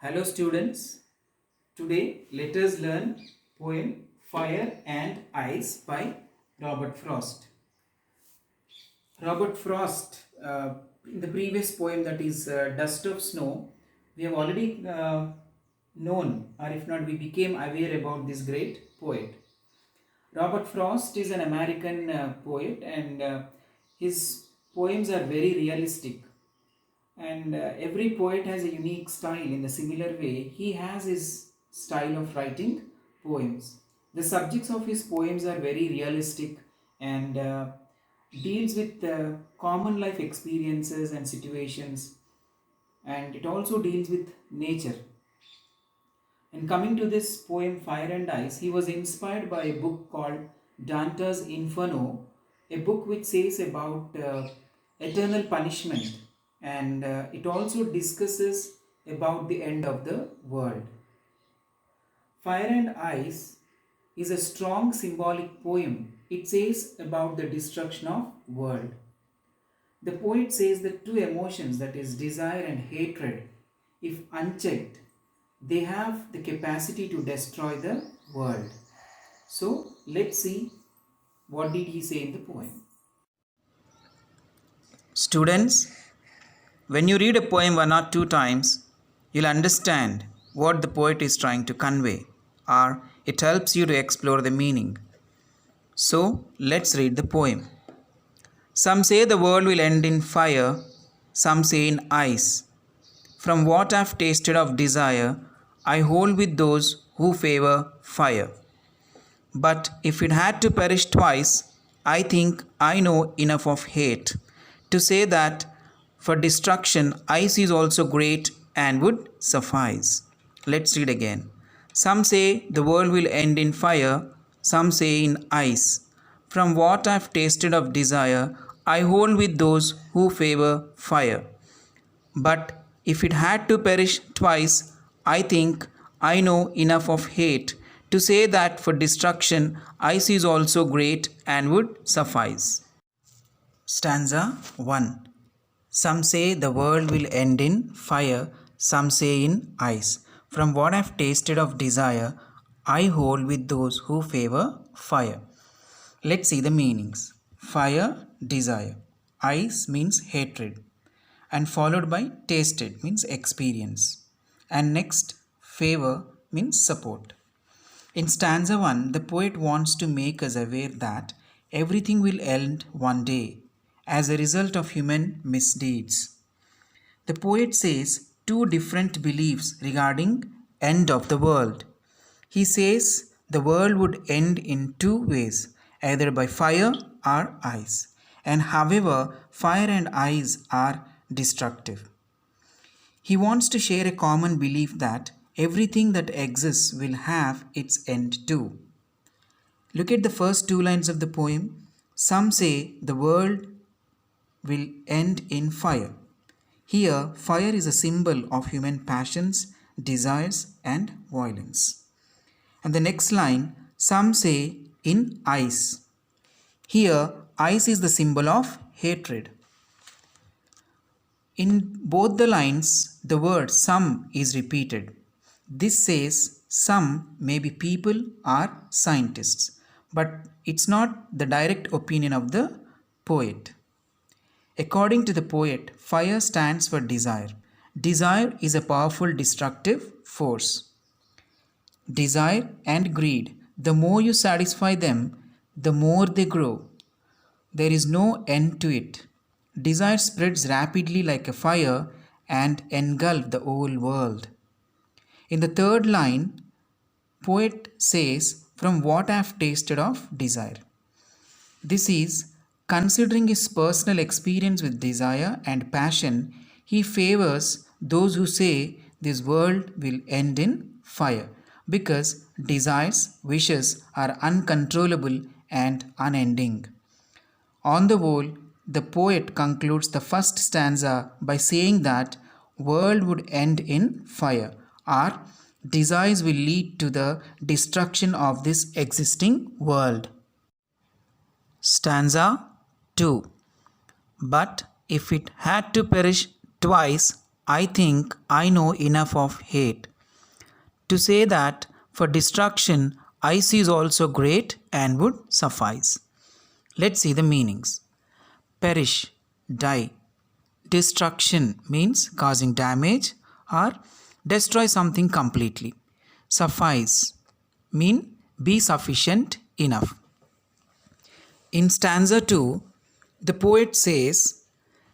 Hello students, today let us learn poem Fire and Ice by Robert Frost. Robert Frost, in the previous poem, that is Dust of Snow, we have already known, or if not we became aware about this great poet. Robert Frost is an American poet, and his poems are very realistic, and every poet has a unique style. In the similar way, he has his style of writing poems. The subjects of his poems are very realistic and deals with common life experiences and situations, and it also deals with nature. And coming to this poem Fire and Ice, he was inspired by a book called Dante's Inferno, a book which says about eternal punishment, and it also discusses about the end of the world. Fire and Ice is a strong symbolic poem. It says about the destruction of world. The poet says that two emotions, that is desire and hatred, if unchecked, they have the capacity to destroy the world. So let's see what did he say in the poem. Students, when you read a poem one or two times, you'll understand what the poet is trying to convey, or it helps you to explore the meaning. So let's read the poem. Some say the world will end in fire, some say in ice. From what I've tasted of desire, I hold with those who favor fire. But if it had to perish twice, I think I know enough of hate to say that for destruction ice is also great and would suffice. Let's read again. Some say the world will end in fire, some say in ice. From what I've tasted of desire, I hold with those who favor fire. But if it had to perish twice, I think I know enough of hate to say that for destruction ice is also great and would suffice. Stanza 1. Some say the world will end in fire, some say in ice. From what I've tasted of desire, I hold with those who favor fire. Let's see the meanings. Fire, desire. Ice means hatred. And followed by tasted means experience. And next, favor means support. In stanza 1, the poet wants to make us aware that everything will end one day as a result of human misdeeds. The poet says two different beliefs regarding end of the world. He says the world would end in two ways, either by fire or ice. And however, fire and ice are destructive. He wants to share a common belief that everything that exists will have its end too. Look at the first two lines of the poem. Some say the world will end in fire. Here, fire is a symbol of human passions, desires, and violence. And the next line, some say in ice. Here, ice is the symbol of hatred. In both the lines, the word some is repeated. This says some may be people or scientists, but it's not the direct opinion of the poet. According to the poet, fire stands for desire. Desire is a powerful destructive force. Desire and greed, the more you satisfy them, the more they grow. There is no end to it. Desire spreads rapidly like a fire and engulfs the whole world. In the third line, poet says, from what I have tasted of desire. This is, considering his personal experience with desire and passion, he favors those who say this world will end in fire because desires, wishes are uncontrollable and unending. On the whole, the poet concludes the first stanza by saying that world would end in fire, or desires will lead to the destruction of this existing world. Stanza 2. But if it had to perish twice, I think I know enough of hate to say that for destruction, ice is also great and would suffice. Let's see the meanings. Perish, die. Destruction means causing damage or destroy something completely. Suffice mean be sufficient enough. In stanza 2, the poet says,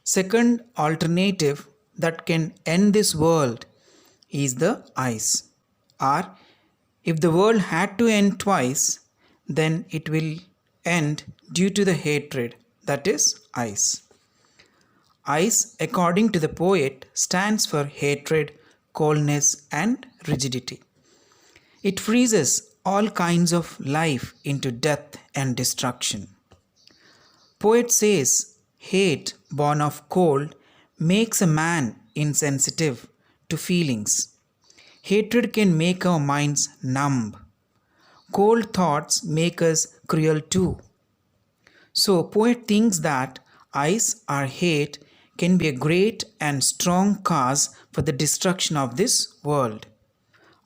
second alternative that can end this world is the ice. Or if the world had to end twice, then it will end due to the hatred, that is ice. Ice, according to the poet, stands for hatred, coldness, and rigidity. It freezes all kinds of life into death and destruction. Poet says hate born of cold makes a man insensitive to feelings. Hatred can make our minds numb. Cold thoughts make us cruel too. So poet thinks that ice or hate can be a great and strong cause for the destruction of this world.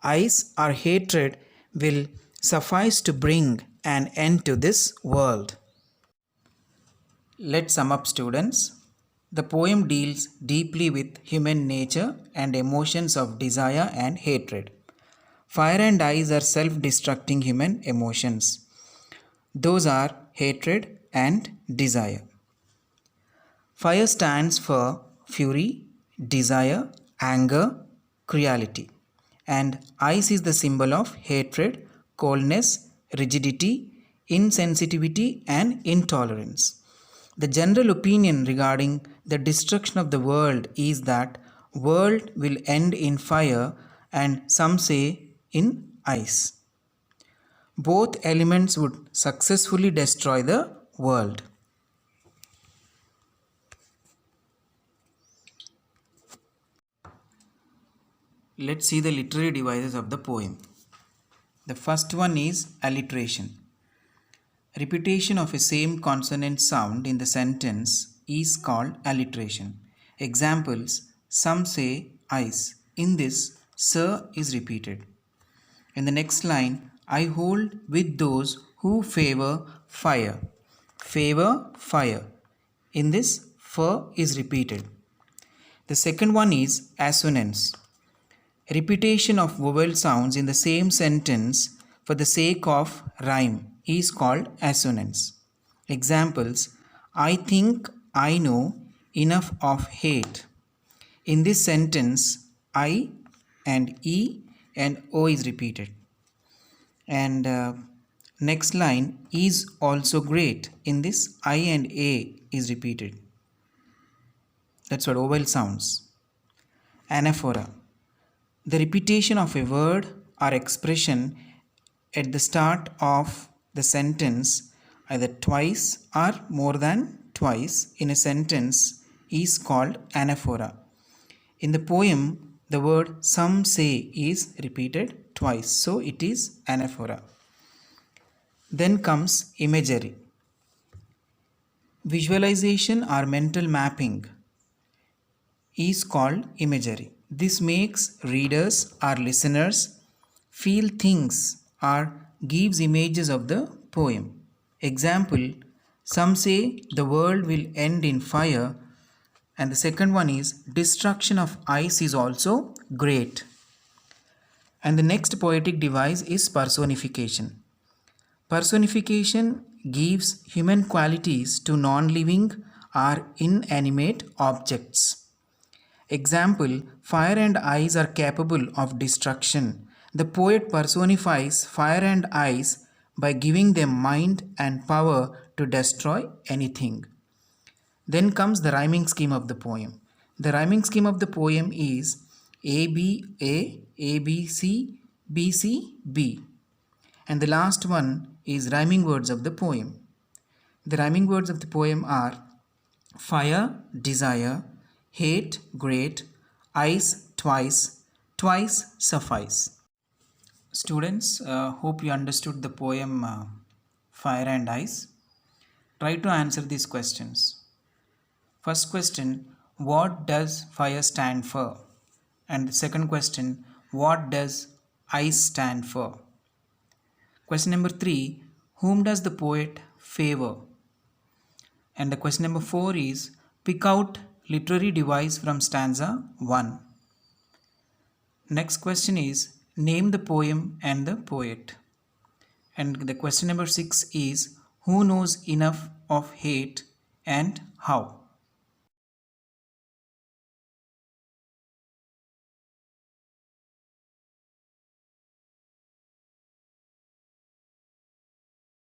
Ice or hatred will suffice to bring an end to this world. Let's sum up, students. The poem deals deeply with human nature and emotions of desire and hatred. Fire and ice are self-destructing human emotions. Those are hatred and desire. Fire stands for fury, desire, anger, cruelty. And ice is the symbol of hatred, coldness, rigidity, insensitivity, and intolerance. The general opinion regarding the destruction of the world is that world will end in fire and some say in ice. Both elements would successfully destroy the world. Let's see the literary devices of the poem. The first one is alliteration. Repetition of a same consonant sound in the sentence is called alliteration. Examples: some say ice. In this, sir is repeated. In the next line, I hold with those who favor fire. Favor fire. In this, fur is repeated. The second one is assonance. Repetition of vowel sounds in the same sentence for the sake of rhyme is called assonance. Examples: I think I know enough of hate. In this sentence, I and E and O is repeated. And next line, is also great. In this, I and A is repeated. That's what vowel sounds. Anaphora. The repetition of a word or expression at the start of the sentence, either twice or more than twice in a sentence, is called anaphora. In the poem, the word some say is repeated twice, so it is anaphora. Then comes imagery. Visualization or mental mapping is called imagery. This makes readers or listeners feel things or gives images of the poem. Example: some say the world will end in fire, and the second one is destruction of ice is also great. And the next poetic device is personification. Personification gives human qualities to non-living or inanimate objects. Example: fire and ice are capable of destruction. The poet personifies fire and ice by giving them mind and power to destroy anything. Then comes the rhyming scheme of the poem. The rhyming scheme of the poem is A, B, A, A, B, C, B, C, B. And the last one is rhyming words of the poem. The rhyming words of the poem are fire, desire, hate, great, ice, twice, twice, suffice. Students, hope you understood the poem Fire and Ice. Try to answer these questions. First question: what does fire stand for? And the second question, what does I stand for? Question number 3, whom does the poet favor? And the question number 4 is, pick out literary device from stanza 1. Next question is, name the poem and the poet. And the question number 6 is, who knows enough of hate and how?